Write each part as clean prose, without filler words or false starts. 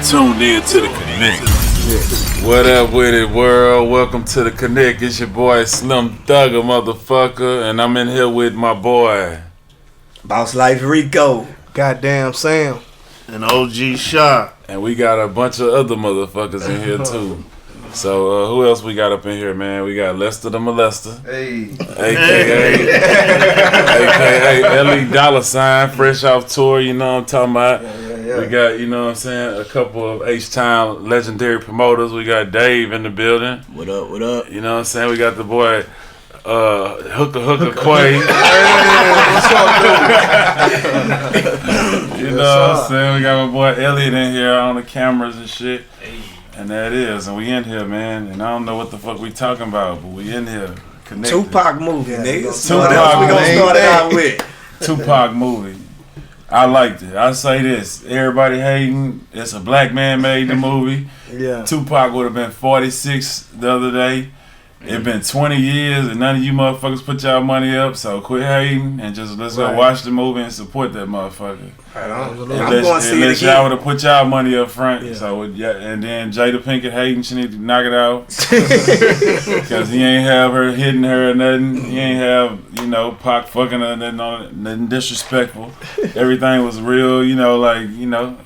Tuned in to the Connect. What up with it, world? Welcome to the Connect. It's your boy Slim Thugger, motherfucker, and I'm in here with my boy Boss Life Rico, Goddamn Sam, and OG Shot, and we got a bunch of other motherfuckers in here too. So who else we got up in here, man? We got Lester the Molester, aka Ellie Dollar Sign, fresh off tour. You know what I'm talking about? Yeah. We got, you know what I'm saying, a couple of H-Town legendary promoters. We got Dave in the building. What up? What up? You know what I'm saying? We got the boy Hooker Quay. You know what I'm saying? We got my boy Elliot in here on the cameras and shit. And that is, and we in here, man. And I don't know what the fuck we talking about, but we in here. Connected. Tupac movie, niggas. Tupac we gonna start it out with. Tupac movie. I liked it. I say this. Everybody hating. It's a black man made the movie. Yeah. Tupac would have been 46 the other day. It been 20 years and none of you motherfuckers put y'all money up, so quit hating and just let's go watch the movie and support that motherfucker. Right on. I'm going to see it again. Y'all would have put y'all money up front. Yeah. So and then Jada Pinkett hating, she need to knock it out. Because he ain't have her hitting her or nothing. He ain't have, you know, Pac fucking her, nothing disrespectful. Everything was real, you know, like, you know,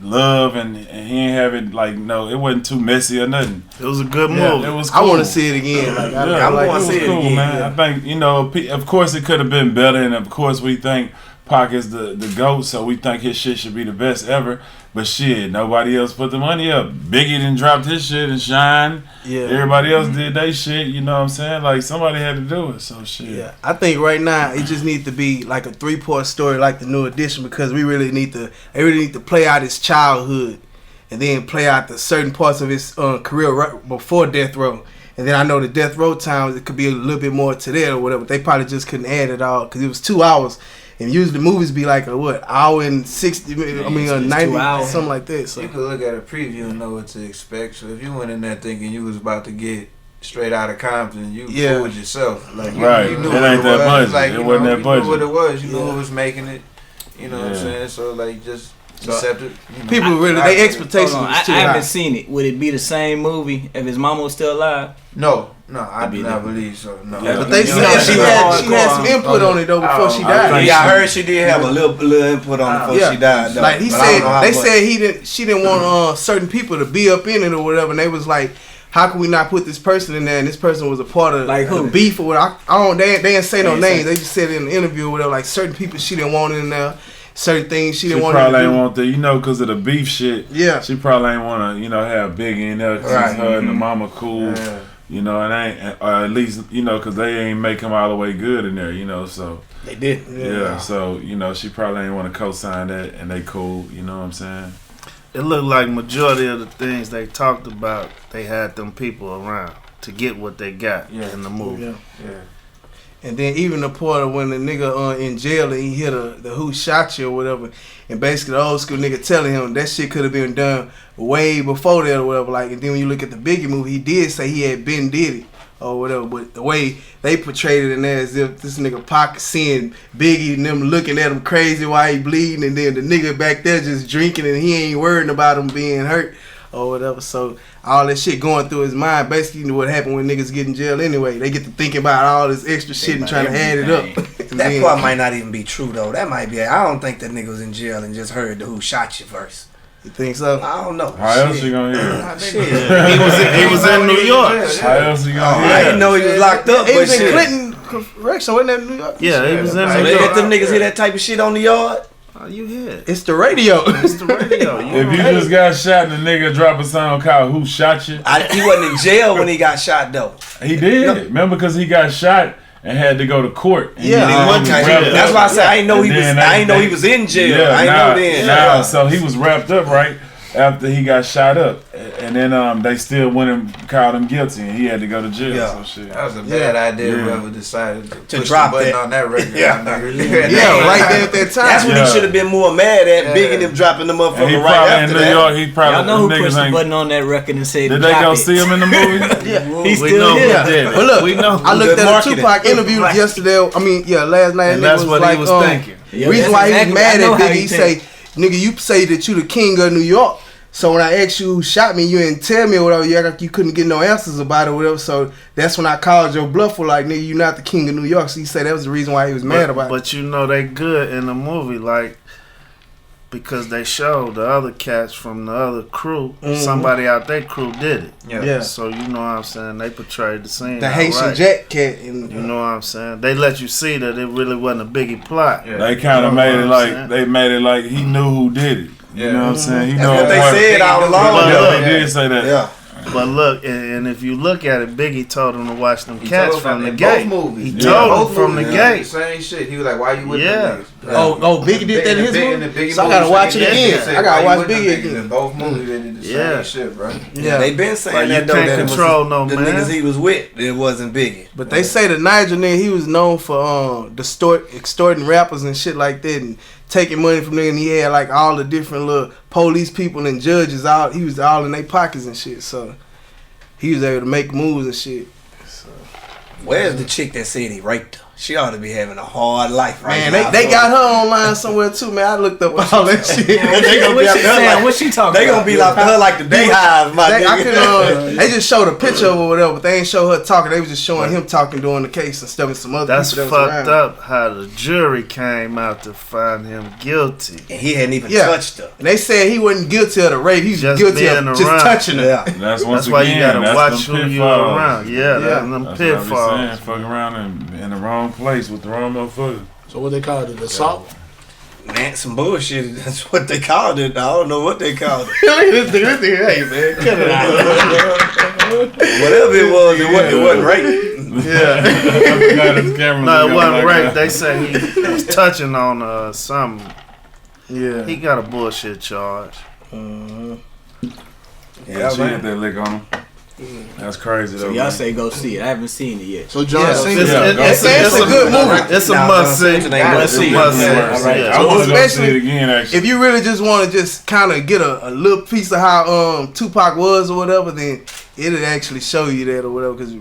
love, and he ain't have it like, no, it wasn't too messy or nothing. It was a good movie. It was cool. I want to see it again. Like, I want to see it cool, again, man. Yeah. I think, you know, of course it could have been better, and of course we think Pac is the GOAT, so we think his shit should be the best ever. But shit, nobody else put the money up. Biggie done dropped his shit and Shine. Yeah. Everybody else did they shit, you know what I'm saying? Like, somebody had to do it, so shit. Yeah. I think right now it just needs to be like a 3-part story like the New Edition, because they really need to play out his childhood and then play out the certain parts of his career right before Death Row. And then I know the Death Row times, it could be a little bit more to that or whatever. They probably just couldn't add it all because it was 2 hours. And usually movies be like hour and 60, 90, something like that. So you could look at a preview and know what to expect. So if you went in there thinking you was about to get straight out of Compton, you fooled yourself. Like you knew it ain't that budget. Like, it wasn't that budget. You knew what it was. You knew who was making it. You know what I'm saying? So like just accept it. You know. People they expectations was too high. I haven't seen it. Would it be the same movie if his mama was still alive? No, I do not believe so. No, yeah, but they said she had some input on it though before she died. Yeah, I heard she did have a little input on it before she died. Though. Like they said she didn't want certain people to be up in it or whatever, and they was like, how can we not put this person in there? And this person was a part of like the beef or whatever. They didn't say no names. They just said in the interview or whatever, like certain people she didn't want in there. Certain things she didn't want to do. She probably ain't want the, you know, because of the beef shit. Yeah. She probably ain't want to, you know, have Biggie in there because her and the mama cool. Yeah. You know, and at least, you know, because they ain't make him all the way good in there, you know, so. They did. Yeah, so, you know, she probably ain't want to co-sign that, and they cool, you know what I'm saying? It looked like majority of the things they talked about, they had them people around to get what they got in the movie. Yeah. And then even the part of when the nigga in jail and he hit the who shot you or whatever, and basically the old school nigga telling him that shit could have been done way before that or whatever. Like, and then when you look at the Biggie movie, he did say he had been did it or whatever, but the way they portrayed it in there as if this nigga Pac seeing Biggie and them looking at him crazy while he bleeding, and then the nigga back there just drinking and he ain't worrying about him being hurt or whatever. So all that shit going through his mind, basically what happened when niggas get in jail anyway. They get to thinking about all this extra shit and trying to add it up. That part might not even be true though. That might be. I don't think that nigga was in jail and just heard the who shot you first. You think so? I don't know. How else you gonna hear? He was in New York. How else you gonna hear? I didn't know he was locked up. He was in Clinton Correction, wasn't that New York? Yeah, he was in New York. They let them niggas hear that type of shit on the yard. You hear? It's the radio. It's the radio. If you just got shot and the nigga drop a song called "Who Shot You," he wasn't in jail when he got shot though. He did. No. Remember, because he got shot and had to go to court. That's why I said I didn't know he was. I didn't know he was in jail. Yeah, I didn't know then. So he was wrapped up right after he got shot up, and then they still went and called him guilty, and he had to go to jail. Yeah. So shit. That was a bad idea. Whoever decided to push drop the button that on that record. Right there at that time. That's when he should have been more mad at Big and him dropping the motherfucker right after that. York, he probably y'all know who pushed the button on that record and said, did they go see him in the movie? He's still here. But look, I looked at a Tupac interview yesterday. Last night. And that's what he was thinking. Reason why he was mad at Biggie, he say, nigga, you say that you the king of New York. So when I asked you who shot me, you didn't tell me or whatever. You act like you couldn't get no answers about it or whatever. So that's when I called your bluff for like, nigga, you not the king of New York. So he said that was the reason why he was mad about it. But you know they good in the movie, like because they showed the other cats from the other crew. Somebody out their crew did it. Yeah. So you know what I'm saying? They portrayed the scene. The Haitian right. Jack cat. And, You know what I'm saying? They let you see that it really wasn't a Biggie plot. Yeah. They kind of You know made what it I'm like saying? they made it like he knew who did it. You know what I'm saying? He That's know what they part- said all along. But though. Yeah, they did say that. Yeah. But look, and if you look at it, Biggie told him to watch them He cats told from the in gate. both movies. He Yeah. told Both him from the movies, gate. Same shit. He was like, "Why you with Yeah. them niggas?" Oh, Biggie did that in his Big- movie? the Biggie So I movie gotta watch it said, again. he said, I gotta "Why you watch with them Biggie niggas?" again. In both movies, they did the Yeah. same shit, bro. Yeah. They been saying Like, that you though. can't That it was control no the man. niggas he was with. It wasn't Biggie. But they say the Niger nigga, he was known for extorting rappers and shit like that and taking money from them. And he had like all the different little police people and judges out. He was all in their pockets and shit. So he was able to make moves and shit. Where's the chick that said he raped her? She ought to be having a hard life right Man, now. they got her online somewhere too, man. I looked up all that shit. They gonna What be she after her saying? like, What she talking they about? gonna be after her like the beehive, my I nigga. could, they just showed a picture of her or whatever, but they ain't show her talking. They was just showing him talking during the case and stuff and some other That's people that was fucked around. up how the jury came out to find him guilty. And he hadn't even Yeah. touched her. And they said he wasn't guilty of the rape. He was Just guilty being of just around. touching her. Yeah. That's once That's why you again, gotta that's watch them who you're pitfalls. around. Yeah, Yeah. them That's what I be saying. pitfalls. Fuck around in the wrong place with the wrong motherfucker. So what they call it? Assault? Man, some bullshit. That's what they called it. I don't know what they called it. Hey, man, cut it out. Whatever it was, it wasn't rape. Yeah. I forgot his camera. No, it wasn't rape. They say he was touching on something. Yeah. He got a bullshit charge. Yeah, she hit that lick on him. That's crazy though. So y'all man. say go see it. I haven't seen it yet. So John Yeah, Cena. It's It's a good movie. It's a Nah, must see. John Cena ain't It's a worth must it. see. Yeah, all right. Yeah. I want to go see Especially it again. Actually, If you really just want to just kind of get a little piece of how Tupac was or whatever, then it'll actually show you that or whatever. Because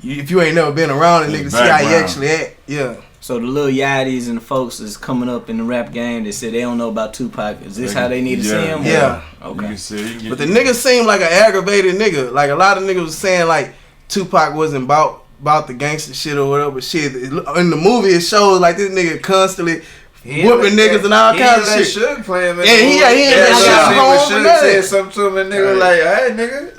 if you ain't never been around a nigga, His see how he background. actually act. Yeah. So the little yaddies and the folks that's coming up in the rap game that said they don't know about Tupac. Is this how they need to see him? Yeah. You Okay. can see. You can But the nigga seemed like an aggravated nigga. Like a lot of niggas was saying like Tupac wasn't about the gangster shit or whatever. But shit, in the movie it shows like this nigga constantly whooping niggas and all kinds of shit. Suge playing him. Yeah, he ain't let Suge home for Suge nothing. said something to him and nigga like, hey nigga.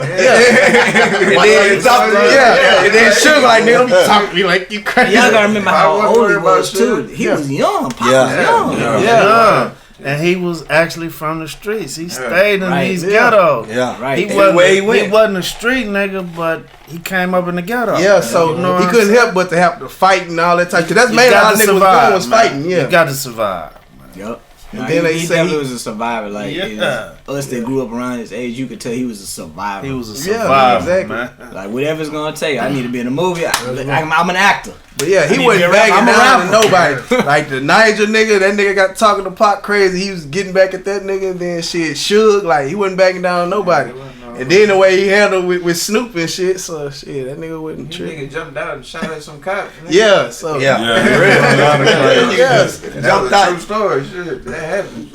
And then Suge like nigga, don't talk to me like you crazy. Y'all gotta remember I how wasn't old he worried about was too. shit. He was young. Pop Yeah. was young. Yeah. Yeah. And he was actually from the streets. He stayed in Right. these Yeah. ghettos. Yeah. Right. He wasn't a street nigga, but he came up in the ghetto. Yeah, so You know what he I'm couldn't saying? help but to have to fight and all that type. Cause that's You mainly got all to niggas was survive, doing was man. fighting. Yeah. You got to survive. Yup. And Nah, then they he say definitely he- was a survivor. Like Yeah. us that grew up around his age, you could tell he was a survivor. He was a Yeah, survivor, exactly. man. Like whatever it's gonna take. I need to be in a movie. I'm an actor. But yeah, I he need wasn't to be a rapper. bagging I'm a down to rapper. nobody. Like the Niger nigga, that nigga got talking to Pac crazy. He was getting back at that nigga, and then shit, Suge, like he wasn't backing down to nobody. And then the way he handled with Snoop and shit, so shit, that nigga wasn't That tripping. nigga jumped out and shot at some cops. nigga. Yeah, so Yeah. Yeah, yes. And that Jumped was a out. true story. Shit, that happened.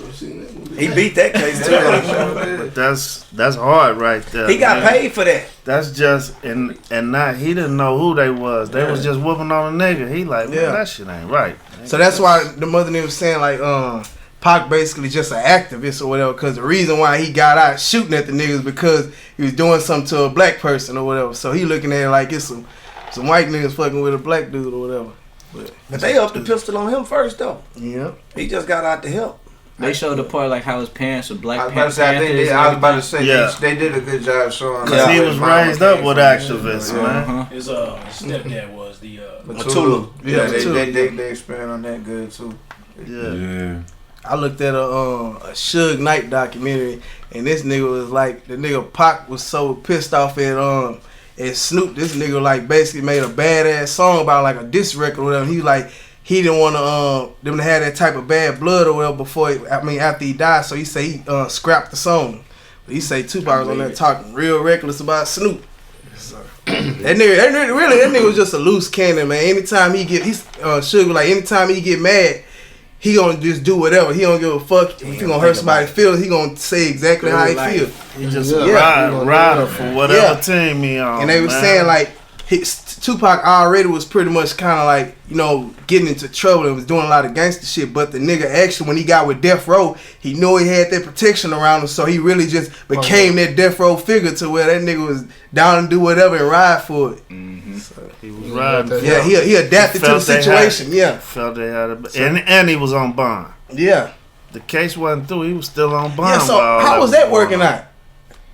He beat that case too. But that's hard right there. He got man. paid for that. That's just and not he didn't know who they was. They was just whooping on a nigga. He like, man, Yeah. that shit ain't right. So that's why the mother nigga was saying like, Pac basically just an activist or whatever. Cause the reason why he got out shooting at the niggas because he was doing something to a black person or whatever. So he looking at it like it's some white niggas fucking with a black dude or whatever. But they upped the pistol on him first though. Yeah. He just got out to help. They showed the part like how his parents were I Black was about to say, Panthers. I was about to say, Yeah. they did a good job showing. Cause like he where was his mama raised up came with from. activists, Yeah. man. His stepdad was the Matulu. Yeah, Yeah, Matulu. they expand on that good too. Yeah. Yeah. I looked at a Suge Knight documentary, and this nigga was like, the nigga Pac was so pissed off at Snoop. This nigga like basically made a badass song about like a diss record or whatever. He like he didn't want to them to have that type of bad blood or whatever after he died. So he say he scrapped the song. But he say Tupac was on there talking real reckless about Snoop. So, that nigga was just a loose cannon, man. Anytime he get Suge was like anytime he get mad. he gonna just do whatever. He don't give a fuck if he gonna hurt somebody's feelings. He gonna say exactly how he feel. He just Yeah. a rider for whatever team he on. And they was saying like Tupac already was pretty much kind of like, you know, getting into trouble and was doing a lot of gangster shit. But the nigga actually, when he got with Death Row, he knew he had that protection around him. So he really just became that Death Row figure to where that nigga was down to do whatever and ride for it. Mm-hmm. So he was riding. Yeah, he adapted to the situation. Yeah. Felt they had it. And he was on bond. Yeah. The case wasn't through. He was still on bond. Yeah, so how was that working out?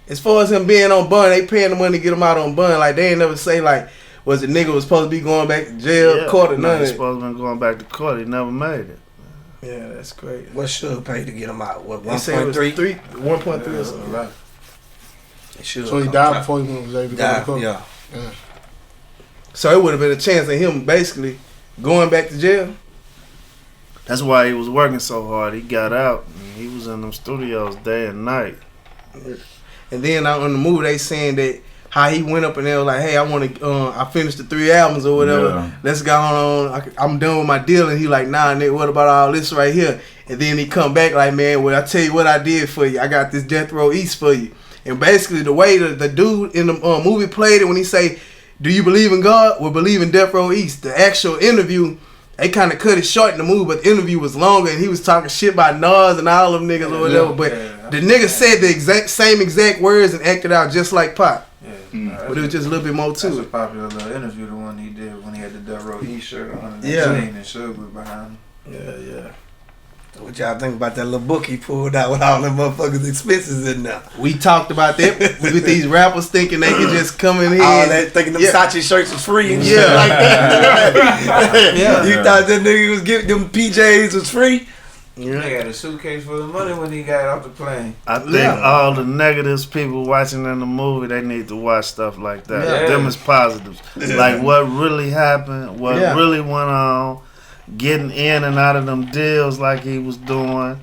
As far as him being on bond, they paying the money to get him out on bond. Like, they ain't never say, like, was the nigga was supposed to be going back to jail, court, or none of He it. supposed to be going back to court. He never made it. Yeah, that's great. What should pay to get him out? What, They say it was 1.3? 1.3 or something. Right. So he died before he was able to go to court. Yeah. So it would have been a chance of him basically going back to jail. That's why he was working so hard. He got out. And he was in them studios day and night. And then on the movie, they saying that how he went up and they were like, "Hey, I want to. I finished the 3 albums or whatever. Yeah. Let's go on. I'm done with my deal." And he like, "Nah, Nick, what about all this right here?" And then he come back like, "Man, well, I tell you what I did for you. I got this Death Row East for you." And basically, the way the dude in the movie played it when he say, "Do you believe in God? Well, believe in Death Row East." The actual interview, they kind of cut it short in the movie, but the interview was longer, and he was talking shit about Nas and all them niggas or whatever. But the nigga said the same exact words and acted out just like Pop. But it was just a little bit more That's to a it. popular little interview, the one he did when he had the Death Row E shirt on and Yeah. the chain and Sugar behind him. Yeah. So what y'all think about that little book he pulled out with all them motherfuckers' expenses in there? We talked about that with these rappers thinking they could just come in here. All that thinking them Yeah. Sachi shirts was free and shit Yeah. like that. Yeah. You thought that nigga was giving them PJs was free? He had a suitcase full of money when he got off the plane. I think all the negatives people watching in the movie, they need to watch stuff like that. Yeah. Them is positives. Like what really happened, what Yeah. really went on, getting in and out of them deals like he was doing.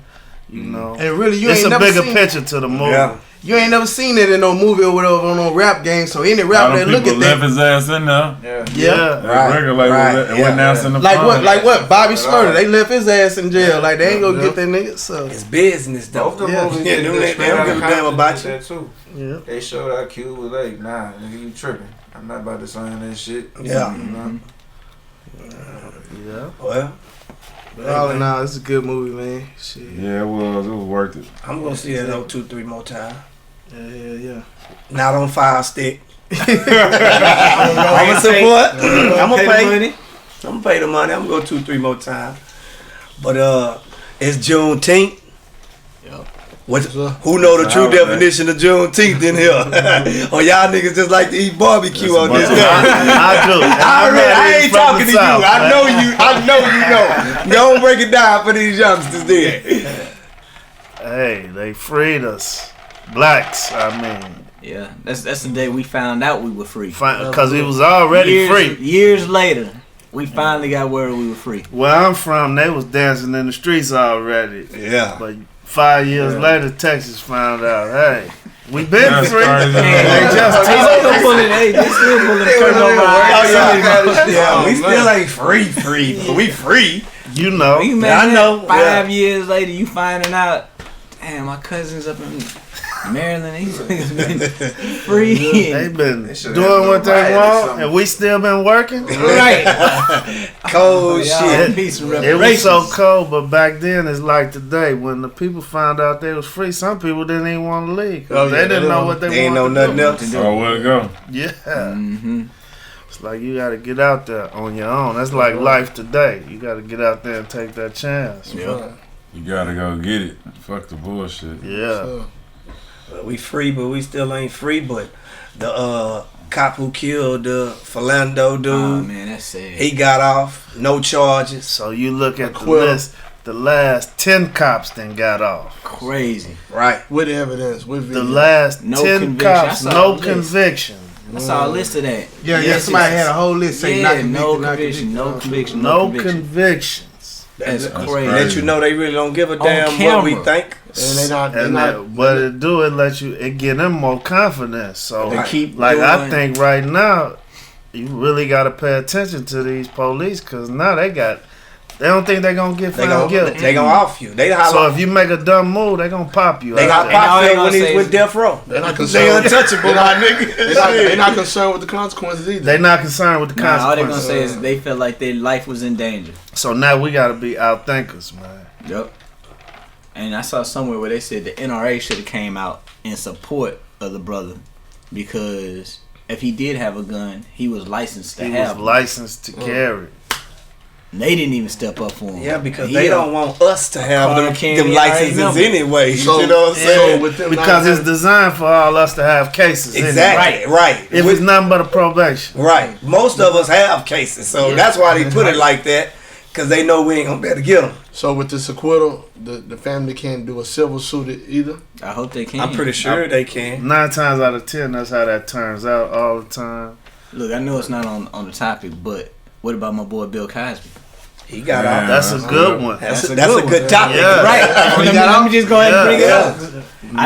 You know, And really, you it's ain't a never bigger seen picture to the movie. Yeah. You ain't never seen it in no movie or whatever on no rap game. So any All rapper that them look people at left that, his ass in there. Yeah. Yeah. Right, Regular, like, right, it yeah. went announced in the like phone. what? Bobby Smurder, they left his ass in jail. Like they ain't gonna get that nigga. So It's business though. Both the Yeah. movies Yeah, did them good they straight don't out give of a damn Compton about did you. that too. yeah. They showed how Q was like, nah, nigga, you tripping. I'm not about to sign that shit. Yeah. You know? Yeah. Well, All in all, it's a good movie, man. Shit. Yeah, it was worth it. I'm gonna see it on 2-3 more times. Yeah. Not on Fire Stick. I'm gonna support. I'm gonna pay. money. I'm gonna pay the money. I'm gonna go 2-3 more times. But it's Juneteenth. Yep. What? Who know the true definition of Juneteenth in here? Or y'all niggas just like to eat barbecue on this day? I do. I ain't talking to you. I know you. I know you know. Go and break it down for these youngsters then. Hey, they freed us. Blacks, I mean. Yeah, that's the day we found out we were free. Because he was already free. Years later, we finally got word we were free. Where I'm from, they was dancing in the streets already. Yeah. But 5 years later, Texas found out, hey, we been That's free. crazy. They just They told still us. pulling, they still pulling the curtain over our Oh, eyes. yeah, we still ain't free, but we free. You know. You Yeah, I man, know. 5 years later, you finding out, damn, my cousin's up in Maryland, these niggas been free. They been They should doing have what they rioted or want, something. and we still been working. Right. Cold Y'all shit. piece of It was so reparations. cold, but back then it's like today. When the people found out they was free, some people didn't even want to leave. 'Cause Oh, yeah, they didn't they know don't- what they They ain't wanted know to nothing do. else. Oh, where'd it go? Yeah. Mm-hmm. It's like you got to get out there on your own. That's like life today. You got to get out there and take that chance. Yeah. You gotta go get it. Fuck the bullshit. Yeah. We free, but we still ain't free. But the cop who killed the Philando dude, Oh man, that's sad. he got off, no charges. So you look at the Acquittal. list. The last 10 cops then got off. Crazy. Right. With evidence, with The video. last No 10 conviction. I cops, saw no the list. conviction. I saw a list of that. Yeah. Somebody had a whole list saying not Yeah, convicted, no not conviction, no convicted. conviction, No conviction. convictions. That's That's crazy. crazy. Let you know they really don't give a On damn what we camera. think. And they not. They And not. what it do, it let you, it get them more confidence. So, They keep like, I doing- think right now, you really got to pay attention to these police because now they got They don't think they gonna get found guilty. They gonna off you. They holler. So if you make a dumb move, they gonna pop you. They got pop him when he's with Death Row. They're not They concerned. untouchable, my nigga. They're not concerned with the consequences either. They not concerned with the Nah, all they gonna consequences. say is they felt like their life was in danger. So now we gotta be out thinkers, man. Yep. And I saw somewhere where they said the NRA should have came out in support of the brother because if he did have a gun, he was licensed to He have was one. licensed to carry. They didn't even step up for him. Yeah, because He they a- don't want us to have Carter them Candy licenses already anyway. So- you know what I'm saying? So with them Because not it's designed for all us to have cases. anyway. Exactly. Right. If it's nothing but a probation. Right. Most of us have cases, so that's why they put it like that, because they know we ain't gonna be able to get them. So with this acquittal, the family can't do a civil suit either. I hope they can. I'm pretty sure they can. 9 times out of 10, that's how that turns out all the time. Look, I know it's not on the topic, but what about my boy Bill Cosby? He got Yeah. out. That's a good one. That's a good good topic. Yeah. Right. Let me just go ahead and bring it up.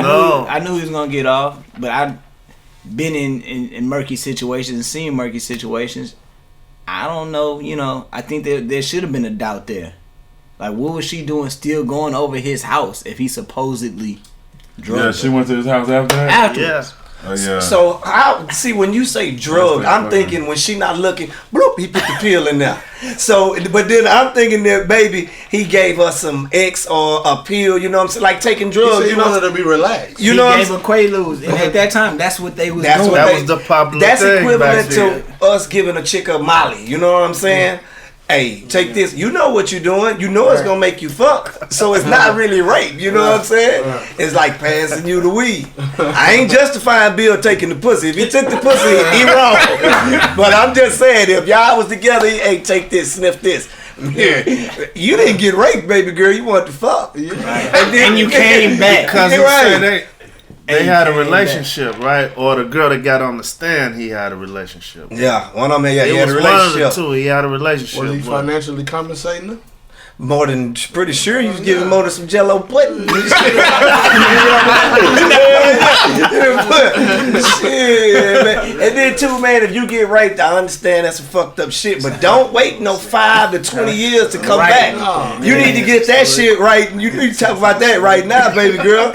No. I knew he was gonna get off, but I've been in murky situations and seen murky situations. I don't know, I think there should have been a doubt there. Like, what was she doing still going over his house if he supposedly drugged Yeah, her? she went to his house after that. Afterwards. Oh yeah. So see when you say drug, That's I'm right. thinking when she not looking, bloop, he put the pill in there. So, but then I'm thinking that baby, he gave her some X or a pill. You know what I'm saying? Like taking He drugs. said he You know, wanted to be relaxed. you He know what I'm gave saying? her Quaaludes, and at that time, that's what they was That's doing. what That they- was the popular That's thing equivalent back then. to us giving a chick a Molly. You know what I'm saying? Hey, take this. You know what you're doing. You know it's gonna make you fuck. So it's not really rape. You know what I'm saying? It's like passing you the weed. I ain't justifying Bill taking the pussy. If he took the pussy, he wrong. But I'm just saying, if y'all was together, hey, take this, sniff this. Yeah. You didn't get raped, baby girl. You wanted to fuck. And you came back. Because You're you right. say they And had a he came relationship, right? Or the girl that got on the stand, he had a relationship. Yeah, one of them he It had a was one of the relationship. two. He had a relationship. Was he with. financially compensating her? More than pretty sure you was giving more than some Jello pudding. Shit, man. And then too, man, if you get raped, I understand that's some fucked up shit, but don't wait no 5 to 20 years to come back. You need to get that shit right. You need to talk about that right now, baby girl.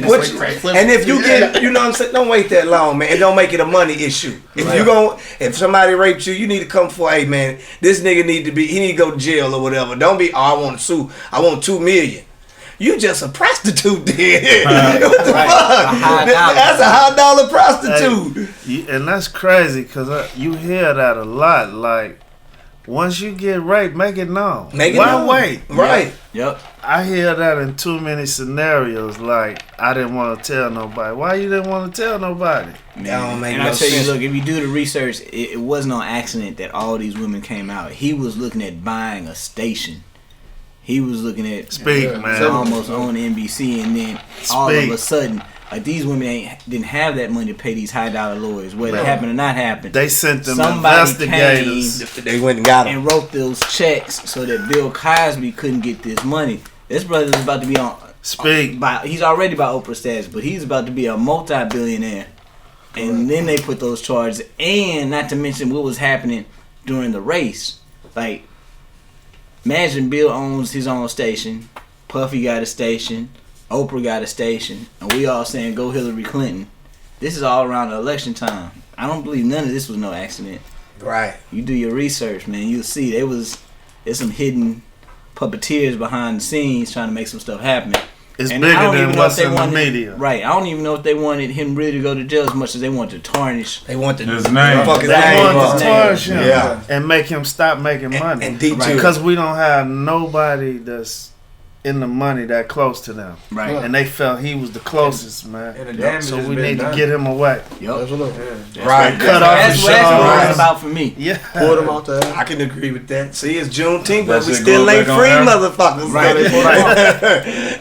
What you- and if you get, you know what I'm saying, don't wait that long, man, and don't make it a money issue. If somebody raped you, you need to come for, hey man, this nigga he need to go to jail or whatever. Don't be, I want to sue, I want $2 million. You just a prostitute then. What the fuck? That's a high dollar prostitute. And that's crazy because you hear that a lot. Like, once you get raped, make it known. Why wait? Right. Yep. I hear that in too many scenarios. Like, I didn't want to tell nobody. Why you didn't want to tell nobody? That don't make And no I tell you, sense. look, if you do the research, it wasn't on accident that all these women came out. He was looking at buying a station. He was looking at Speak, man. almost on NBC, and then all of Speak. a sudden, like these women didn't have that money to pay these high dollar lawyers. Whether it happened or not happened, They sent them somebody investigators. They went and got him. and wrote those checks so that Bill Cosby couldn't get this money. This brother is about to be on. Speak. He's already by Oprah status, but he's about to be a multi-billionaire. And then they put those charges, and not to mention what was happening during the race. Like, imagine Bill owns his own station, Puffy got a station, Oprah got a station, and we all saying go Hillary Clinton. This is all around the election time. I don't believe none of this was no accident. Right. You do your research, man. You'll see there's some hidden puppeteers behind the scenes trying to make some stuff happen. It's And bigger I don't even than know if what's they in the wanted, media. right? I don't even know if they wanted him really to go to jail as much as they wanted to tarnish. They want to His name. fuck his They They name want up. to tarnish him Yeah. and make him stop making money. And D2. Because we don't have nobody that's in the money that close to them. Right. And they felt he was the closest, man. And the damage So has we been need done. to get him away. Yup. Absolutely. Right. Cut off That's his what shoulders. it's about for me. Yeah. Pulled him out there. I can agree with that. See, it's Juneteenth, but That we shit still going ain't back on free, air? motherfuckers. Right.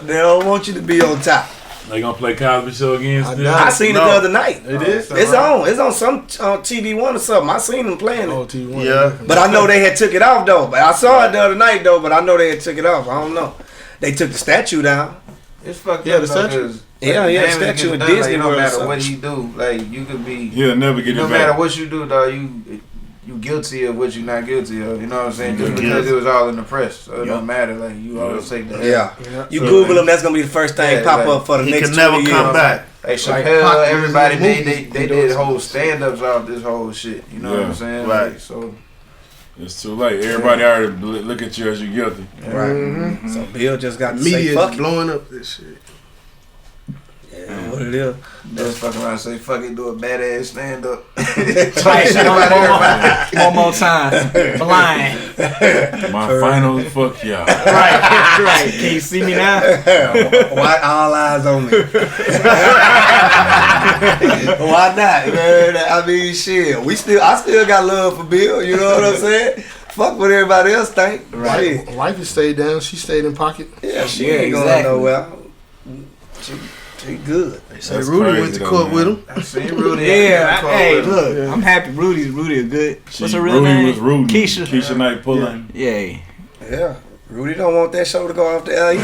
They don't want you to be on top. They gonna play Cosby Show again I still? know. I seen it No. the other night. It is. It's on. It's on some TV1 or something. I seen them playing Oh, it. T1. Yeah. But I know they had took it off though. But I saw it the other night though. But I know they had took it off. I don't know. They took the statue down. It's fucked Yeah, up the though, statue. 'cause Yeah, damage the statue gets in done, Disney like, no World or matter something. what he do, like you could be, He'll never get no it matter back. what you do, dog, you guilty of what you're not guilty of. You know what I'm saying? Just because it was all in the press, so it don't matter. Like you always take that. Yeah. You Google him, that's gonna be the first thing pop up for the next 20 years. He can never come back. Hey, Chappelle, everybody, they did whole stand-ups off this whole shit. You know what I'm saying? Right. Like, so it's too late. Everybody already look at you as you guilty. Right. So Bill just got to media say fuck is blowing up this shit. Yeah, what it is. Just fucking around and say fuck it, do a badass stand-up. One more time. Blind. My final fuck y'all. Right. Can you see me now? Why all eyes on me? Why not, man? I mean, shit. I still got love for Bill. You know what I'm saying? Fuck what everybody else think. Right. Wife stayed down. She stayed in pocket. Yeah, she ain't going nowhere. She good. Say Rudy went to court with him. I seen Rudy. Hey, look, I'm happy Rudy is good. What's her real name? Was Rudy. Keisha Knight pulling. Yeah. Rudy don't want that show to go off the air.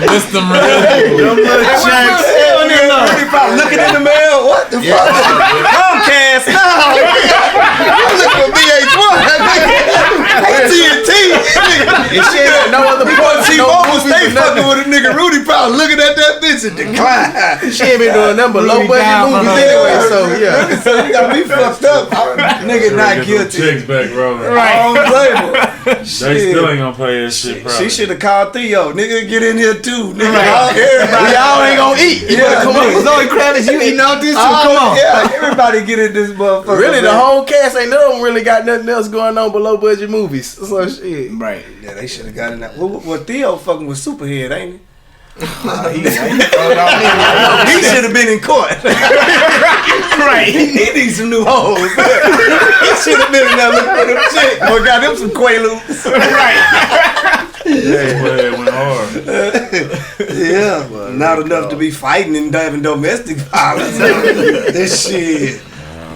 Missed them real. Rudy probably looking in the mail. What the fuck? Comcast. No. I'm looking for VH1. AT&T. And she ain't no other part. T-Mobile stay fucking with a nigga. Rudy probably looking at that bitch and decline. She ain't been doing nothing but low budget movies anyway. So yeah. So you got me fucked up. Nigga not guilty. Checks back rolling. Right. I don't blame her. They still ain't gonna play that shit. She should have called Theo. Nigga, get in here too. Nigga, we all ain't gonna eat. Yeah, come on. Zoe Kravitz, you eating all this too? Come on. Yeah, everybody get in this motherfucker. Really, the whole cast ain't none of them really got nothing else going on but low budget movies. So shit. Right. Yeah, they should have got in that. Well, Theo fucking with Superhead, ain't he? He should have been in court. Right. He needs some new hoes. He should have been in there looking for them shit. Boy, got him some Quaaludes. Right. It went hard. Yeah, but not enough to be fighting and having domestic violence. This shit.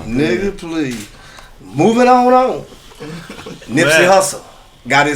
Nigga, please. Moving on. Nipsey Hussle. Got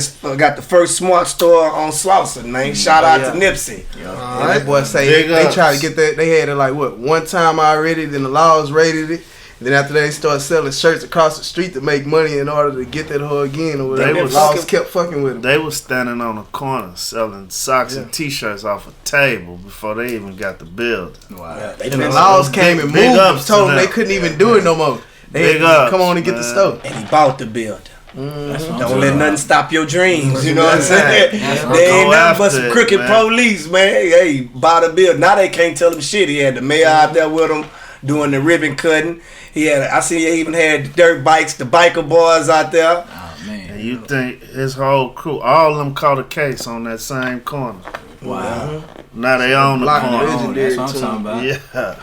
the first smart store on Slauson, man. Shout out to Nipsey. That boy say they tried to get that. They had it like one time already. Then the laws raided it. Then after that, they started selling shirts across the street to make money in order to get that hoe again. Or whatever. The laws kept fucking with them. They was standing on a corner selling socks and T-shirts off a table before they even got the building. Wow. Yeah, and the laws came and moved them, told them they couldn't even do it no more. They had to come on and get the store. And he bought the building. Don't let nothing stop your dreams. You know what I'm saying? They ain't nothing but some crooked police, man. Hey, bought a bill. Now they can't tell him shit. He had the mayor out there with him doing the ribbon cutting. I see he even had the dirt bikes, the biker boys out there. Oh man! And you think his whole crew, all of them caught a case on that same corner? Wow! Now they own the corner. That's what I'm talking about. Yeah,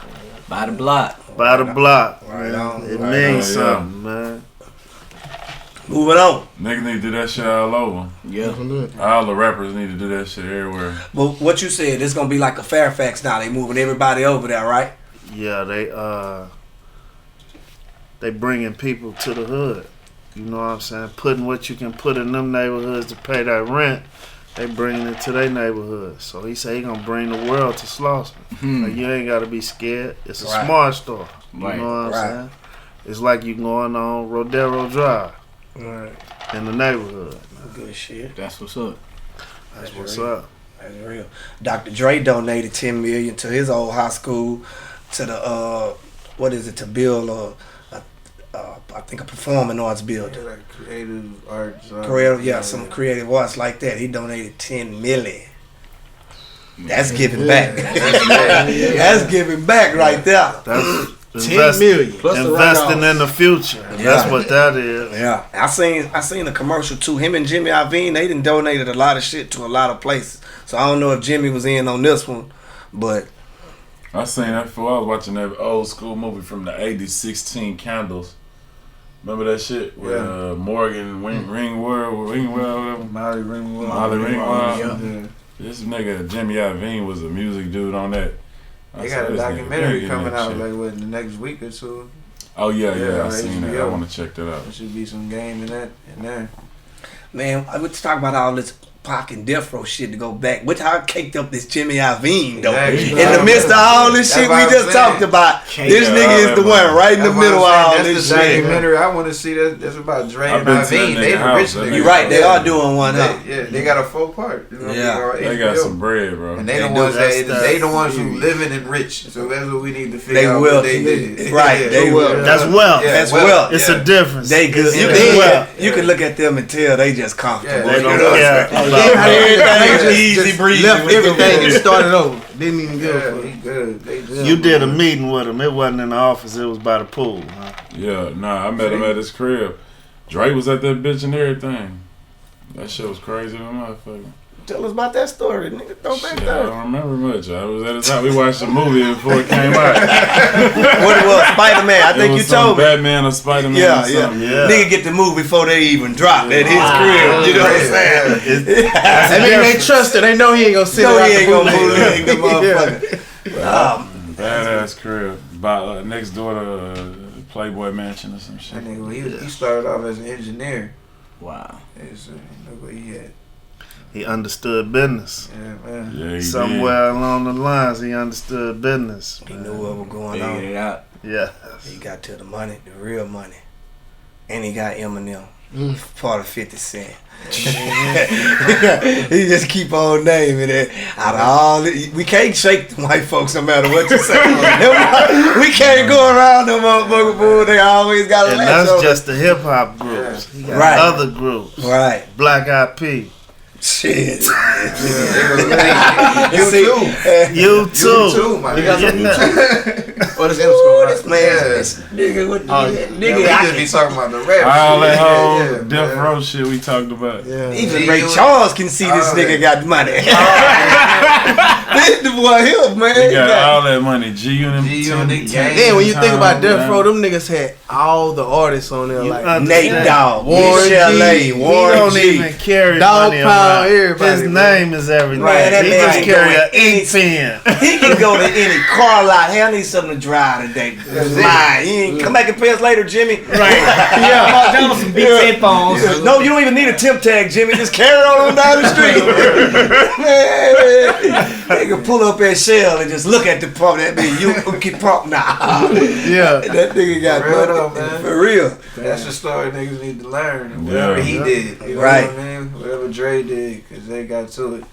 by the block. By the block. Right on. It means something, man. Moving on. Niggas need to do that shit all over. Yeah. All the rappers need to do that shit everywhere. Well, what you said, it's gonna be like a Fairfax now. They moving everybody over there, right? Yeah, they bringing people to the hood. You know what I'm saying? Putting what you can put in them neighborhoods to pay that rent, they bringing it to their neighborhood. So he say he gonna bring the world to Slauson. Like, you ain't gotta be scared. It's a smart store. You know what I'm saying? It's like you going on Rodero Drive. Right. In the neighborhood. Good shit. That's what's up. That's what's up. That's real. Dr. Dre donated $10 million to his old high school to the to build I think a performing arts building. Yeah, like creative arts. Some creative arts like that. He donated $10 million. That's giving back. That's giving back right there. That's $10 million. Plus investing in the future. That's what that is. Yeah. I seen a commercial too. Him and Jimmy Iovine, they done donated a lot of shit to a lot of places. So I don't know if Jimmy was in on this one, but I seen that before. I was watching that old school movie from the 80s, 16 Candles. Remember that shit? With Morgan Ringwald, Molly Ringwald. Yeah. This nigga Jimmy Iovine was a music dude on that. They got a documentary coming out like in the next week or two. Oh yeah, I seen that. I want to check that out. There should be some game in there. man, let's talk about all this Pac and Death Row shit to go back. Which how I caked up this Jimmy Iovine though. Exactly. In the midst of all this shit we just talked about, this nigga is the one right in the middle of all this shit. shit. Documentary I want to see that's about Dre and Iovine. They the rich niggas. You right, they are doing one, huh? Yeah, they got a 4-part. You know, they got some bread, bro. And they the ones who living and rich. So that's what we need to figure out. They will. What they did. Right, they will. That's wealth. That's wealth. It's a difference. They good. You can look at them and tell they just comfortable. They don't care. Everything easy breezy. Left everything and started over. Didn't even go. He good. You did a meeting with him. It wasn't in the office. It was by the pool. Huh? Yeah, nah, I met him at his crib. Dre was at that bitch and everything. That shit was crazy, motherfucker. Tell us about that story, nigga. Throw back I there. don't remember much. I was at his house. We watched the movie before it came out. What it was? Spider-Man. I think you told me. Batman or Spider-Man. Yeah. Nigga get the movie before they even drop at his crib. You know what I'm saying? I mean, they trust it. They know he ain't gonna sit No, around he ain't gonna bootleg. bootleg the motherfucker. Badass crib. Next door to Playboy Mansion or some shit. That nigga, he started off as an engineer. Wow. Look what he had. He understood business. Yeah, man. Yeah, he Somewhere along the lines, he understood business. He knew what was going on. Figured it out. Yeah. He got to the money, the real money. And he got Eminem. Part of 50 Cent. He just keep on naming it. Out of all we can't shake the white folks no matter what you say. We can't go around them motherfucker fool. They always got a And latch that's over. just the hip hop groups. He got Right. other groups. Right. Black Eyed Peas. Shit. You see, You too. You too, my nigga. What is this man? This nigga with nigga. We just be talking about the rap. All that whole Yeah, Death man. Row shit we talked about. Yeah. Even Ray Charles can see this nigga got money. This the boy here, man. They got all that money. G-Unit. G-Unit gang. Then when you think about Death Row, them niggas had all the artists on there, like Nate Dogg, Warren Michelle G. A, He Warren don't G. even carry Dog money Pound, around. everybody, His man. name is everything. Man, that he man just ain't carry going an ink pen. He can go to any car lot. Hey, I need something to drive today. Lie. He ain't come back and pay us later, Jimmy. Right. Yeah. Tell him some big headphones. No, you don't even need a tip tag, Jimmy. Just carry on down the street. Man, they can pull up at Shell and just look at the pump. That mean you get pump now. Yeah. That nigga got For real money. though, man. For real. That's the story niggas need to learn. Whatever he did. You know Right. what I mean? Whatever Dre did, because they got to it.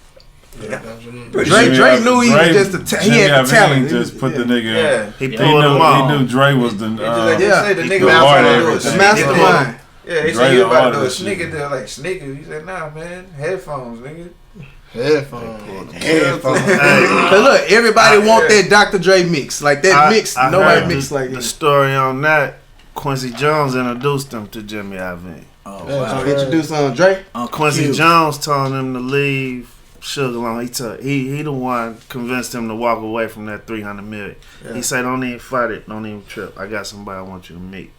Dre knew he was just he had the talent. Just put the nigga. Yeah. He He pulled them knew all. Dre was the. Like they Yeah. say, the he nigga could was about to hard do a everything. The sneaker deal. mastermind. Yeah, they Dre say he the about to do a hardest sneaker shit. deal like sneakers. He said, nah, man, headphones, nigga. Headphones. Headphones. Cause look, everybody want that Dr. Dre mix. Like that mix, I nobody heard mix like the that. story on that. Quincy Jones introduced him to Jimmy Iovine. Oh, Yeah, wow. So introduce on Dre. Uncle Quincy Q. Jones told him to leave Sugar Long. He the one convinced him to walk away from that 300 million. He said, "Don't even fight it. Don't even trip. I got somebody I want you to meet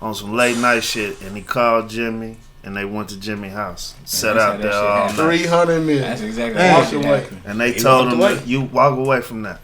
on some late night shit." And he called Jimmy, and they went to Jimmy's house, sat that's out how that there shit all happened. night. 300 million. That's exactly Hey. what should happen. And they He told walked him, away. that you walk away from that.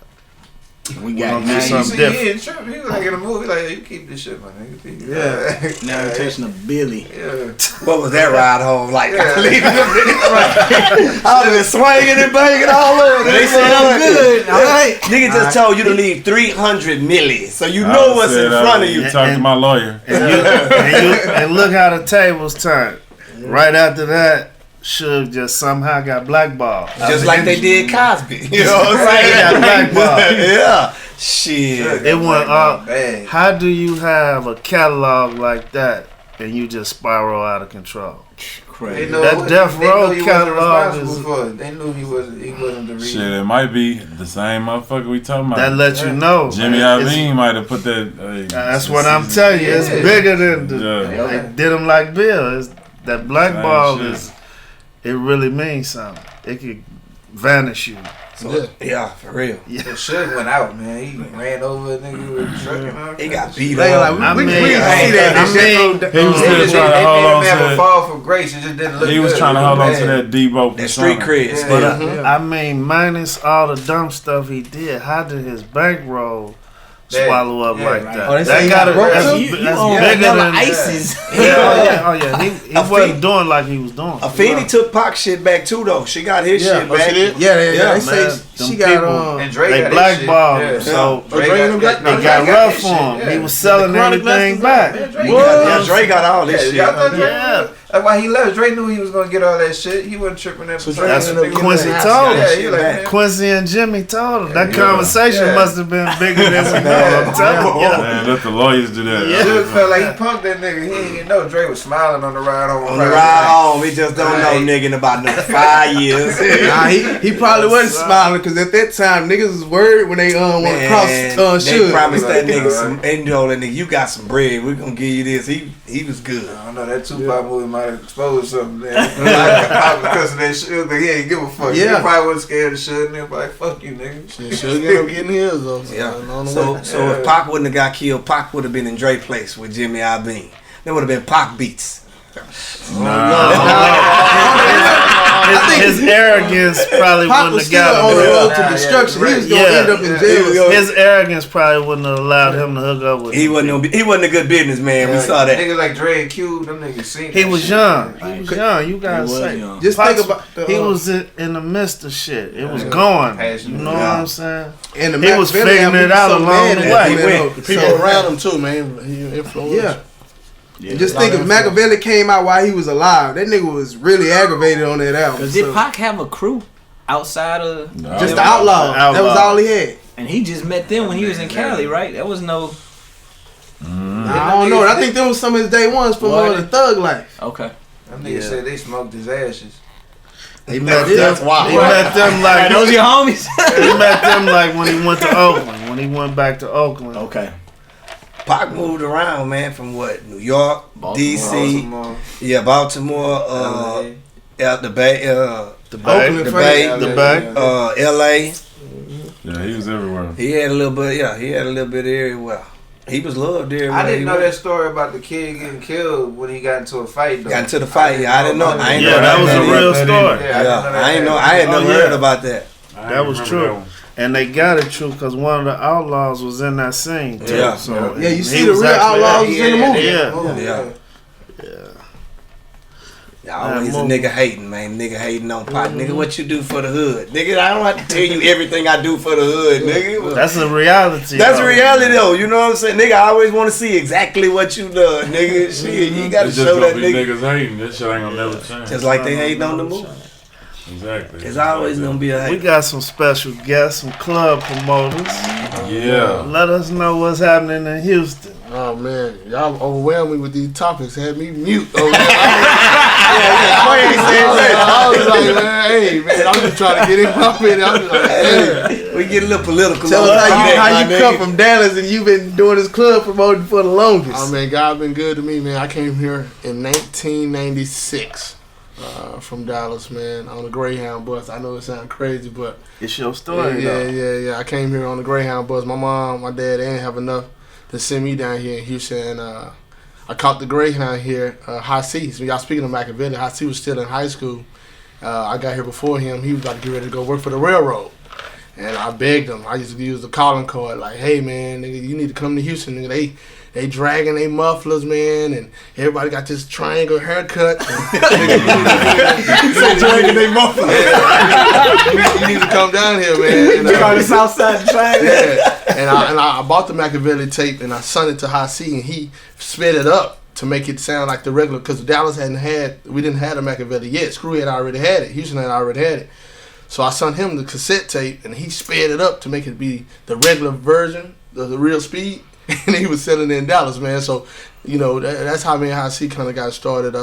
We We got gonna do now. something He different. ain't tripping. He was like in a movie, like, you keep this shit, my nigga. Yeah. Now we're touching a Billy. Yeah. What was that ride home like? Yeah. Leaving them niggas I was been swinging and banging all over. They said I'm good. All right. Nigga just told you to leave 300 million, so you know what's in front of you. Talk to my lawyer. And look how the tables turned. Right after that, Suge just somehow got blackballed. Just like they did Cosby. You know what I'm He got saying? blackballed. Yeah. Shit. It went up. Bad. How do you have a catalog like that and you just spiral out of control? They Crazy. know That Death they know Row he wasn't catalog responsible is- for it. They knew he wasn't the reason. Shit, it might be the same motherfucker we talking about. That lets you know. Jimmy man. It's- Iovine might have put that. That's what I'm telling you. It's Yeah. bigger than the. Yeah. They did him like Bill. It's, that blackball Same shit. is. It really means something. It could vanish you. Yeah, for real. The shit went out, man. He ran over a nigga with a truck and all. He got beat They up. like, we I see mean, that. I mean, He was They still trying to hold on made him have a to fall from grace. It just didn't look He was good. trying to It hold on looked to bad. that Debo. That street cred. Yeah. still. But I mean, minus all the dumb stuff he did, how did his bankroll swallow up like right. that. Oh, they say That he gotta, got that's, broke, You that's own bigger vanilla than ices. Oh yeah. He A wasn't feet. doing like he was doing. Afeni took Pac shit back too though. She got his Yeah. shit Oh, back. she did? Yeah, they Yeah, say man, she them got people- And Drake They got blackballed his him, shit. so Drake them got- they got rough on him. He was selling everything back. Yeah, Dre got all this shit. Y'all thought Drake Yeah. That's why he left. Drake knew he was gonna get all that shit. He wasn't tripping that. So time. Drake ended up Nigga getting Quincy was- told Yeah, him. he like, man, Quincy and Jimmy told him. That Yeah. conversation Yeah. must have been bigger than we know. bad. I'm telling you. Man, let the lawyers do that. Dude felt like he punked that nigga. He didn't even know Drake was smiling on the ride home. On the ride home, he just don't know Right. nigga in about another 5 years. Nah, he probably wasn't smiling because at that time niggas was worried when they want to cross they Suge. promised that nigga Right. some. They told that nigga, you got some bread. We're gonna give you this. He was good. I don't know, that Tupac movie might have exposed something there. Because of that shit, but he ain't give a fuck. Yeah. He probably wasn't scared of shit, and they like, fuck you, nigga. Should end up getting his though. Yeah. On the So way. so if Pac wouldn't have got killed, Pac would have been in Dre place with Jimmy Iovine. There would have been Pac beats. His arrogance probably Pac wouldn't was have still got on the him. road to Yeah, destruction. yeah, He was gonna yeah. end up in Yeah. jail. His arrogance probably wouldn't have allowed him to hook up with He him. wasn't a good businessman. We saw that. Niggas like Dre and Cube, them niggas seen He that was shit. young. He was young. You gotta was say. young. Just Pac- think about the, He was in the midst of shit. It was going. You know what I'm saying? and the he was Machiavelli figuring album, it out so along mad the at way. him, He man. went. The people around him too, man. He influenced. Yeah. Yeah. Just think if Machiavelli came out while he was alive, that nigga was really aggravated on that album. Cause So, did Pac have a crew outside of? just the Outlaw. Outlaw. That was all he had. And he just met them when he was in Cali, right? That was no. I don't know. I think them was some of his day ones from the Thug Life. Okay. Them niggas said they smoked his ashes. He met That's wild. He met them like Those your homies. he met them like when he went to Oakland. When he went back to Oakland. Okay. Pac moved around, man, from what? New York, Baltimore. DC, Baltimore, the Bay, The Bay. Oakland the first. Bay, The Bay. LA. Yeah, he was everywhere. He had a little bit, he had a little bit everywhere. He was loved everywhere. I didn't he know went. that story about the kid getting killed when he got into a fight. Though. Got into the fight. I didn't know. I ain't Yeah, know that was a either. real story. Yeah, I ain't know. I had Oh, never yeah. heard about that. That was true. And they got it true because one of the outlaws was in that scene too. Yeah. So Yeah, you he see the was real actually- Outlaws was in the movie. Yeah. Yeah, always a nigga hating, man. Nigga hating on Pac. Nigga, what you do for the hood? Nigga, I don't have to tell you everything I do for the hood, nigga. That's a reality. That's though. a reality though, you know what I'm saying? Nigga, I always want to see exactly what you done, nigga. Shit, you gotta It's just show gonna that be nigga. niggas hating. That shit ain't gonna never change. Just like they hating on the movie. Exactly. It's always gonna be a We hate. got some special guests, some club promoters. Yeah. Let us know what's happening in Houston. Oh man, y'all overwhelmed me with these topics. Had me mute. Over there. I was like, man, hey man, I'm just trying to get him up in. I'm just like, hey. We get a little political. Tell on us that, how my you nigga. come from Dallas and you've been doing this club promoting for the longest. Oh man, God been good to me, man. I came here in 1996 from Dallas, man, on a Greyhound bus. I know it sounds crazy, but It's your story, though. yeah. I came here on the Greyhound bus. My mom, my dad, they didn't have enough to send me down here in Houston. And I caught the Greyhound here, High C. So y'all speaking of Machiavelli, High C was still in high school. I got here before him. He was about to get ready to go work for the railroad. And I begged him. I used to use the calling card, like, hey man, nigga, you need to come to Houston. Nigga, they dragging they mufflers, man, and everybody got this triangle haircut. Dragging they mufflers. You need to come down here, man. And, On the south side of the triangle. yeah. And I bought the Machiavelli tape and I sent it to High C and he sped it up to make it sound like the regular, because Dallas we didn't have a Machiavelli yet. Screw had already had it. Houston had already had it. So I sent him the cassette tape and he sped it up to make it be the regular version, the real speed. And he was selling it in Dallas, man. So, you know, that's how me and High C kind of got started.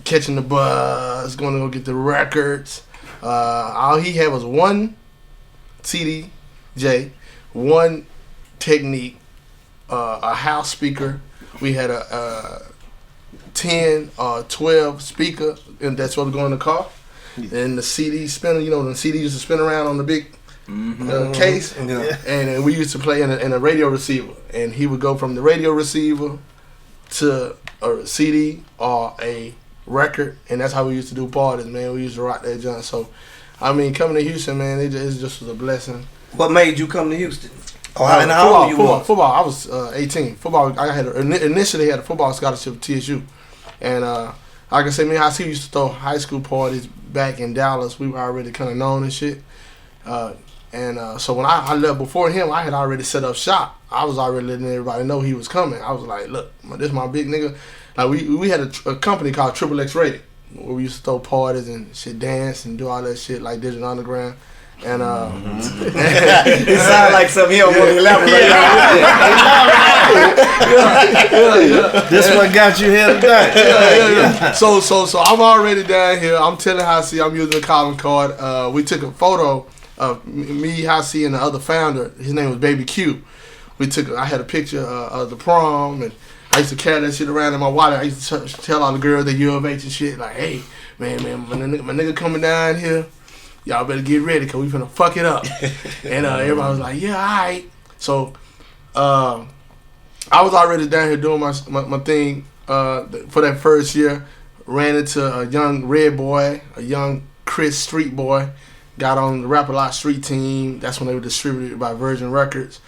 Catching the bus, going to go get the records. All he had was one CD, one Technique, a house speaker. We had a 10 or 12 speaker, and that's what was going in the car. And the CD spinner, you know, the CD used to spin around on the big case. Yeah. And we used to play in a radio receiver. And he would go from the radio receiver to a CD or a record. And that's how we used to do parties, man. We used to rock that junk. So I mean, coming to Houston, man, it just was a blessing. What made you come to Houston? And how old you were? Football. I was 18. Football. I had initially had a football scholarship at TSU, and like I said, me and Hasib used to throw high school parties back in Dallas. We were already kind of known and shit. So when I left before him, I had already set up shop. I was already letting everybody know he was coming. I was like, look, this my big nigga. Like we had a company called Triple X Rated, where we used to throw parties and shit, dance and do all that shit like Digital Underground. And it sounds like something he don't want to elaborate on. This one got you here today. So I'm already down here. I'm telling Hassi I'm using the calling card. We took a photo of me, Hassi, and the other founder. His name was Baby Q. I had a picture of the prom, and I used to carry that shit around in my wallet. I used to tell all the girls at U of H and shit, like, hey, man, my nigga coming down here. Y'all better get ready, because we finna fuck it up. And everybody was like, yeah, all right. So I was already down here doing my thing for that first year. Ran into a young Red Boy, a young Chris Street Boy. Got on the Rap A Lot Street team. That's when they were distributed by Virgin Records.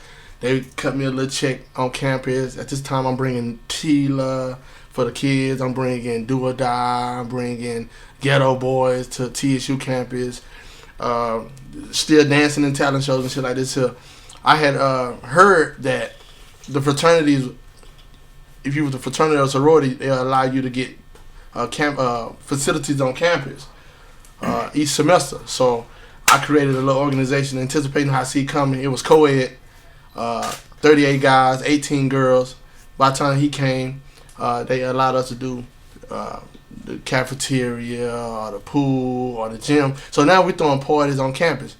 They cut me a little check on campus. At this time, I'm bringing Tila for the kids. I'm bringing Do or Die. I'm bringing Ghetto Boys to TSU campus. Still dancing in talent shows and shit like this here. I had heard that the fraternities, if you were the fraternity or sorority, they allow you to get facilities on campus each semester. So I created a little organization anticipating Hassi coming. It was co-ed, 38 guys, 18 girls. By the time he came, they allowed us to do the cafeteria or the pool or the gym. So now we're throwing parties on campus.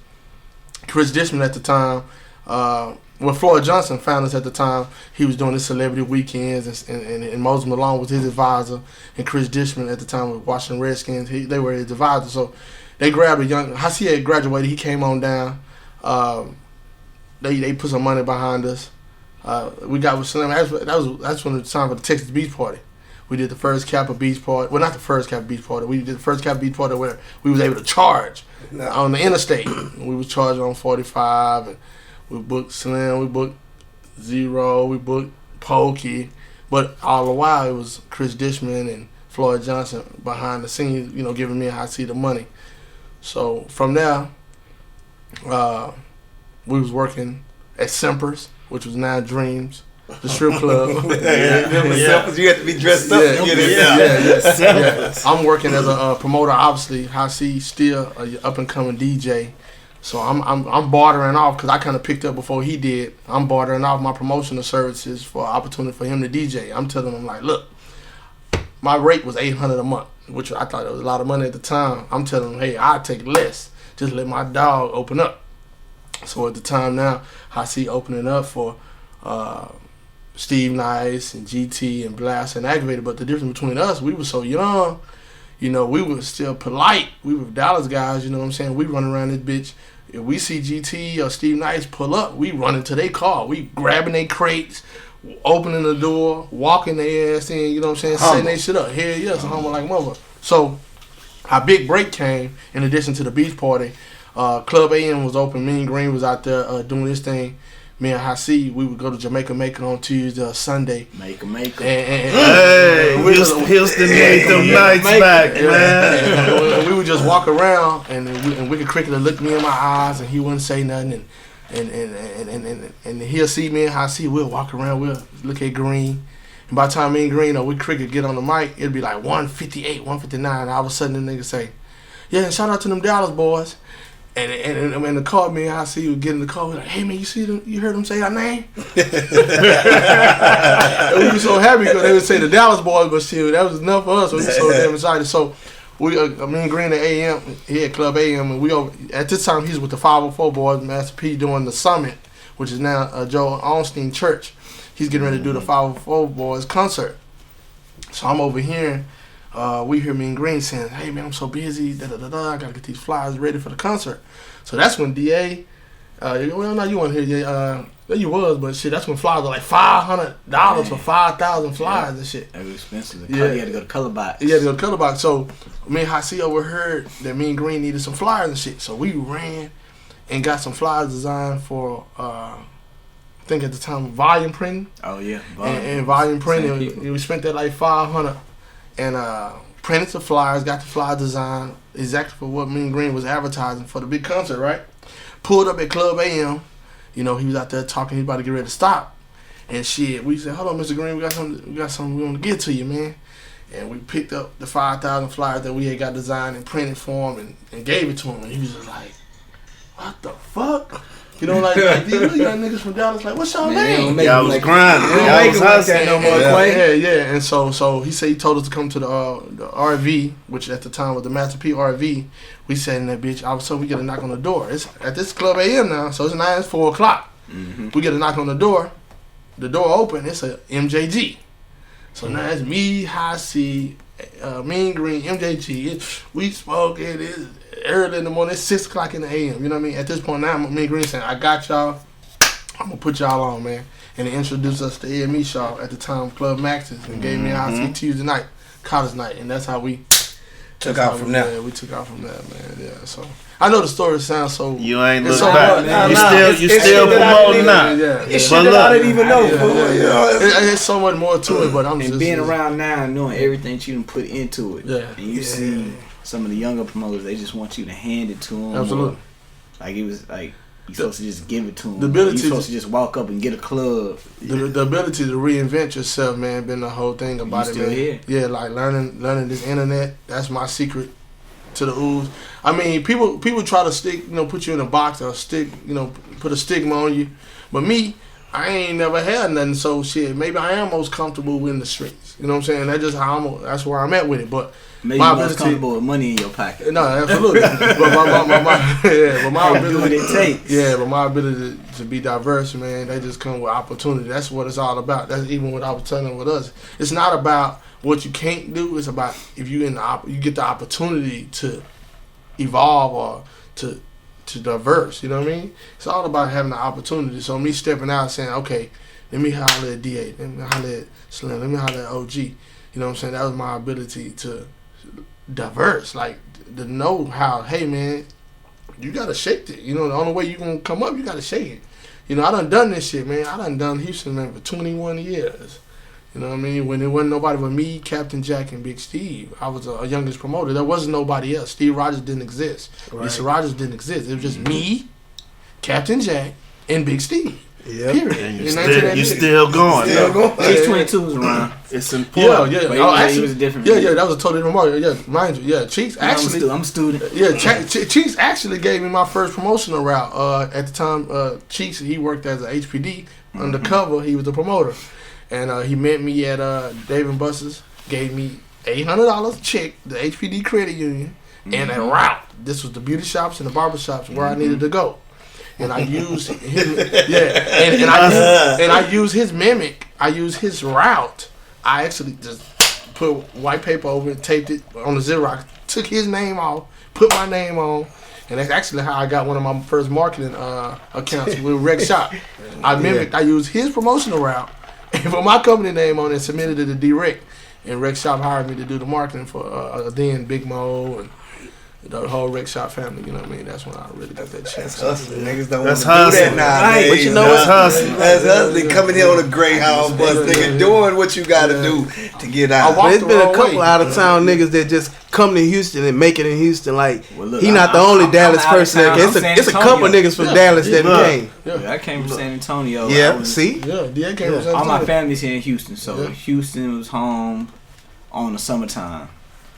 Chris Dishman at the time, Floyd Johnson found us at the time. He was doing the celebrity weekends, and Moses Malone was his advisor, and Chris Dishman at the time with Washington Redskins. They were his advisor. So they grabbed a young. Hassi had graduated. He came on down. They put some money behind us. We got with Slim. That's when it was time for the Texas Beach Party. We did the first Kappa Beach Party. Well, not the first Kappa Beach Party. We did the first Kappa Beach Party where we was able to charge on the interstate. We was charging on 45, and we booked Slim, we booked Zero, we booked Pokey. But all the while, it was Chris Dishman and Floyd Johnson behind the scenes, giving me and Hassi the money. So from there, we was working at Semper's, which was now Dreams, the strip club. You have to be dressed up to get in there. I'm working as a promoter, obviously. Hassi still an up and coming DJ. So I'm bartering off, because I kind of picked up before he did. I'm bartering off my promotional services for an opportunity for him to DJ. I'm telling him, like, look, my rate was $800 a month, which I thought it was a lot of money at the time. I'm telling him, hey, I'll take less. Just let my dog open up. So at the time now, Hassi opening up for Steve Nice and GT and Blast and Aggravated. But the difference between us, we were so young, we were still polite. We were Dallas guys, you know what I'm saying? We run around this bitch. If we see GT or Steve Nice pull up, we run into their car. We grabbing their crates, opening the door, walking their ass in, you know what I'm saying? Setting their shit up. Hell yeah, so humble like mother. So our big break came in addition to the beach party. Club AM was open. Mean Green was out there doing this thing. Me and Hassi, we would go to Jamaica Maker on Tuesday or Sunday. Maker. Hey, Houston need them nights back, man. And we would just walk around, and Wicked Cricket would look me in my eyes, and he wouldn't say nothing. And he'll see me and Hassi. We'll walk around. We'll look at Green. And by the time me and Green or Wicked Cricket get on the mic, it'd be like 158, 159. And all of a sudden, the nigga say, yeah, and shout out to them Dallas boys. And in the car, me and Hassi would get in the car. We're like, hey, man, you see them? You heard them say our name? And we were so happy because they would say the Dallas boys, but shit, that was enough for us. So we were so damn excited. So we, me and Green at AM, he at Club AM, and at this time, he's with the 504 boys, Master P doing the Summit, which is now Joel Osteen Church. He's getting ready to do the 504 boys concert. So I'm over here. We hear me and Green saying, hey man, I'm so busy, I gotta get these flyers ready for the concert. So that's when DA Well, no, you weren't here yet. There you was, but shit, that's when flyers were like $500 for 5,000 flyers and shit. That was expensive. Yeah. You had to go to Color Box. Yeah, the color box. So me and Hassie overheard that me and Green needed some flyers and shit. So we ran and got some flyers designed for I think at the time volume printing. Oh yeah, And volume printing. We spent that like $500 and printed the flyers, got the flyer design exactly for what me and Green was advertising for the big concert, right? Pulled up at Club AM. You know, he was out there talking, he was about to get ready to stop. And shit, we said, hold on, Mr. Green, we got something we want to get to you, man. And we picked up the 5,000 flyers that we had got designed and printed for him and gave it to him. And he was just like, what the fuck? You know, like these young niggas from Dallas, like, what's your name? Y'all was grinding. Y'all was hustling. Yeah. And so he said he told us to come to the RV, which at the time was the Master P RV. We sat in that bitch. All of a sudden, we get a knock on the door. It's at this Club AM now, so it's 4 o'clock. Mm-hmm. We get a knock on the door. The door open. It's a MJG. So now it's me, Hassie, Mean Green, MJG. We spoke. It is early in the morning. It's 6 o'clock in the AM. You know what I mean? At this point now, me and Green saying, I got y'all. I'm going to put y'all on, man. And they introduced us to AME Shaw at the time, Club Max's, and gave me a Hassie Tuesday night, college night. And that's how we took out from there. Yeah, we took out from there, man. Yeah, so I know the story sounds so. You ain't look so back. You still promoting now. Yeah. Shit that I didn't even know. There's so much more to it, but I'm and just being around now and knowing everything you done put into it. Yeah. And you see some of the younger promoters, they just want you to hand it to them. Absolutely. Like it was like you supposed to just give it to them. The ability you supposed to just walk up and get a club. The ability to reinvent yourself, man, been the whole thing about You it, still man. here. Yeah, like learning this internet. That's my secret to the ooze. I mean, people try to put you in a box or put a stigma on you. But me, I ain't never had nothing. So shit, maybe I am most comfortable in the streets. You know what I'm saying? That's just that's where I'm at with it. But maybe you're most comfortable with money in your pocket. No, absolutely. but my ability, what it takes. Yeah, but my ability to be diverse, man, they just come with opportunity. That's what it's all about. That's even what I was telling with us. It's not about what you can't do. It's about if you get the opportunity to evolve or to diverse. You know what I mean? It's all about having the opportunity. So me stepping out and saying, okay, let me holler at D8, let me holler at Slim, let me holler at OG. You know what I'm saying? That was my ability to diverse, like to know how, hey man, you gotta shake it. You know, the only way you gonna come up, you gotta shake it. You know, I done this shit, man. I done Houston, man, for 21 years. You know what I mean? When there wasn't nobody but me, Captain Jack, and Big Steve. I was a youngest promoter. There wasn't nobody else. Steve Rogers didn't exist. Right. Mr. Rogers didn't exist. It was just me, Captain Jack, and Big Steve. Yep. Period. And you still going. Cheeks 22 was around. It's important. Yeah. But he was a different. Yeah, that was a totally remarkable. Yeah, mind you. Yeah, Cheeks actually. I'm a student. Yeah, Cheeks actually gave me my first promotional route. At the time, Cheeks, he worked as an HPD undercover. He was the promoter, and he met me at Dave & Buster's. Gave me $800 check, the HPD credit union, and a route. This was the beauty shops and the barber shops where I needed to go. And I used his, and I used his mimic. I used his route. I actually just put white paper over it, taped it on the Xerox, took his name off, put my name on, and that's actually how I got one of my first marketing accounts with Rex Shop. I mimicked. I used his promotional route and put my company name on it and submitted it to D-Rec. And Rex Shop hired me to do the marketing for then Big Mo and the whole Rex Shop family. You know what I mean? That's when I really got that chance. That's hustling. Niggas don't want That's to do hustling. that nowadays. But you know what's hustling? That's hustling. Coming here on a Greyhound bus, nigga, doing what you got to do to get out. But it's been a couple out of town niggas that just come to Houston and make it in Houston. Like Look, he not the only Dallas person. It's a couple niggas from Dallas that came. Yeah, I came from San Antonio. Yeah, see? Yeah, D.A. came from San All my Antonio. family's here in Houston, so Houston was home on the summertime.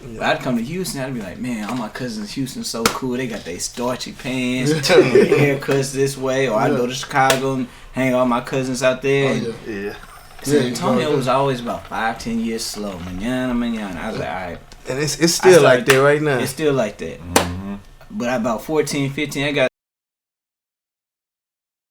But I'd come to Houston, I'd be like, man, all my cousins in Houston so cool. They got their starchy pants, their haircuts this way. Or I'd go to Chicago and hang all my cousins out there. Yeah. San Antonio was always about 5-10 years slow. Manana. I was like, all right. And it's still like that right now. It's still like that. Mm-hmm. But about 14, 15, I got